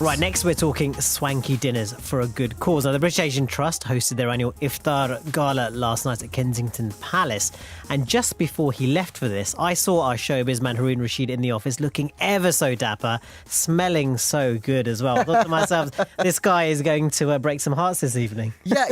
Right, next we're talking swanky dinners for a good cause. Now, the British Asian Trust hosted their annual Iftar gala last night at Kensington Palace. And just before he left for this, I saw our showbiz man Haroon Rashid in the office looking ever so dapper, smelling so good as well. I thought to myself, this guy is going to break some hearts this evening. Yeah,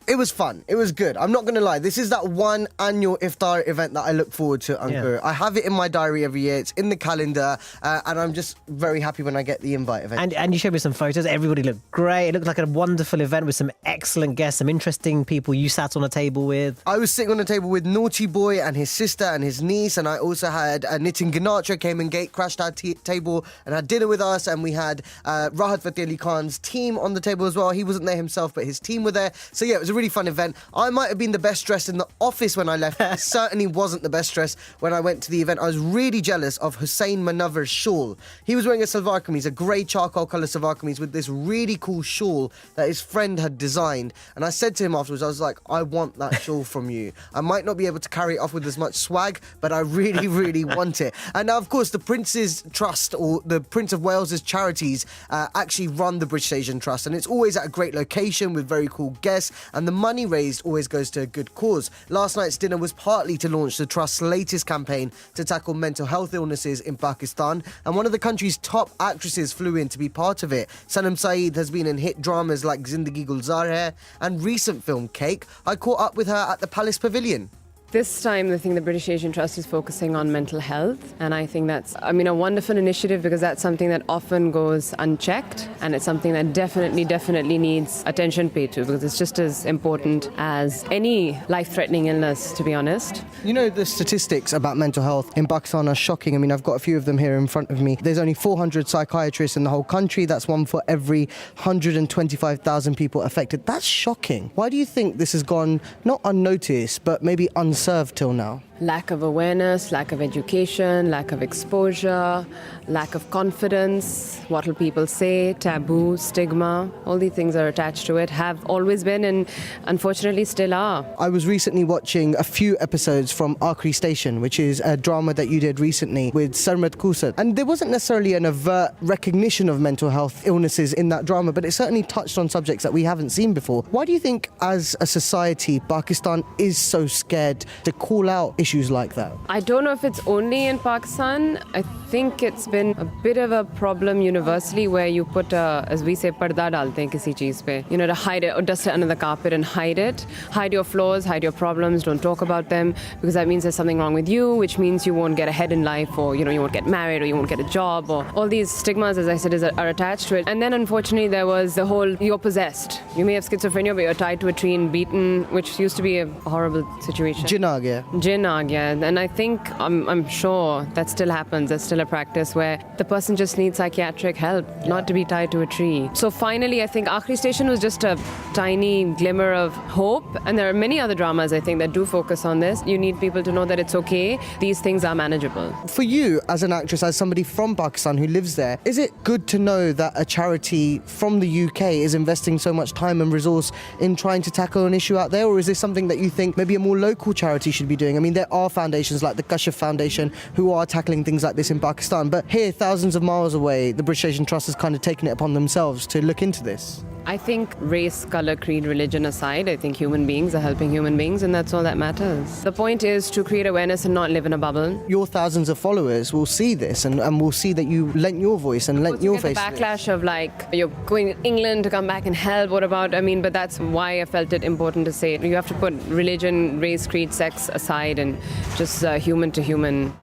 it was fun. It was good. I'm not going to lie. This is that one annual Iftar event that I look forward to, Ankur. Yeah. I have it in my diary every year. It's in the calendar. And I'm just very happy when I get the invite eventually. And you showed me some photos. Everybody looked great. It looked like a wonderful event with some excellent guests, some interesting people you sat on a table with. I was sitting on a table with Naughty Boy and his sister and his niece. And I also had Nitin Ganatra came and crashed our table and had dinner with us. And we had Rahat Fateh Ali Khan's team on the table as well. He wasn't there himself, but his team were there. So yeah, it was a really fun event. I might have been the best dressed in the office when I left. I certainly wasn't the best dressed when I went to the event. I was really jealous of Hussein Manavar's shawl. He was wearing a salwar kameez, a grey charcoal colour salwar kameez with this really cool shawl that his friend had designed. And I said to him afterwards, I was like, I want that shawl from you. I might not be able to carry it off with as much swag, but I really, really want it. And now, of course, the Prince's Trust, or the Prince of Wales's charities, actually run the British Asian Trust. And it's always at a great location with very cool guests. And the money raised always goes to a good cause. Last night's dinner was partly to launch the Trust's latest campaign to tackle mental health illnesses in Pakistan, and one of the country's top actresses flew in to be part of it. Sanam Saeed has been in hit dramas like Zindagi Gulzar Hai and recent film Cake. I caught up with her at the Palace Pavilion. This time, I think the British Asian Trust is focusing on mental health, and I think that's, a wonderful initiative, because that's something that often goes unchecked, and it's something that definitely needs attention paid to, because it's just as important as any life-threatening illness, to be honest. You know, the statistics about mental health in Pakistan are shocking. I've got a few of them here in front of me. There's only 400 psychiatrists in the whole country. That's one for every 125,000 people affected. That's shocking. Why do you think this has gone not unnoticed, but maybe unserved till now? Lack of awareness, lack of education, lack of exposure, lack of confidence, what will people say, taboo, stigma, all these things are attached to it, have always been and unfortunately still are. I was recently watching a few episodes from Aakhri Station, which is a drama that you did recently with Sarmat Kusat. And there wasn't necessarily an overt recognition of mental health illnesses in that drama, but it certainly touched on subjects that we haven't seen before. Why do you think, as a society, Pakistan is so scared to call out issues like that? I don't know if it's only in Pakistan. I think it's been a bit of a problem universally, where you put, as we say, parda dalte hain kisi cheez pe, to hide it, or dust it under the carpet and hide it. Hide your flaws, hide your problems, don't talk about them, because that means there's something wrong with you, which means you won't get ahead in life, or, you won't get married, or you won't get a job, or all these stigmas, as I said, are attached to it. And then, unfortunately, there was the whole, you're possessed. You may have schizophrenia, but you're tied to a tree and beaten, which used to be a horrible situation. Jinn aa gaya. Jinn aa gaya. And I think, I'm sure that still happens. There's still a practice where the person just needs psychiatric help, not to be tied to a tree. So finally, I think Aakhri Station was just a tiny glimmer of hope. And there are many other dramas, I think, that do focus on this. You need people to know that it's okay. These things are manageable. For you, as an actress, as somebody from Pakistan who lives there, is it good to know that a charity from the UK is investing so much time and resource in trying to tackle an issue out there? Or is this something that you think maybe a more local charity should be doing? There are foundations like the Kashif Foundation who are tackling things like this in Pakistan, but here, thousands of miles away, the British Asian Trust has kind of taken it upon themselves to look into this. I think race, color, creed, religion aside, I think human beings are helping human beings, and that's all that matters. The point is to create awareness and not live in a bubble. Your thousands of followers will see this and will see that you lent your voice and lent your face. The backlash of you're going to England to come back and help, what about, but that's why I felt it important to say it. You have to put religion, race, creed, sex aside and just human to human.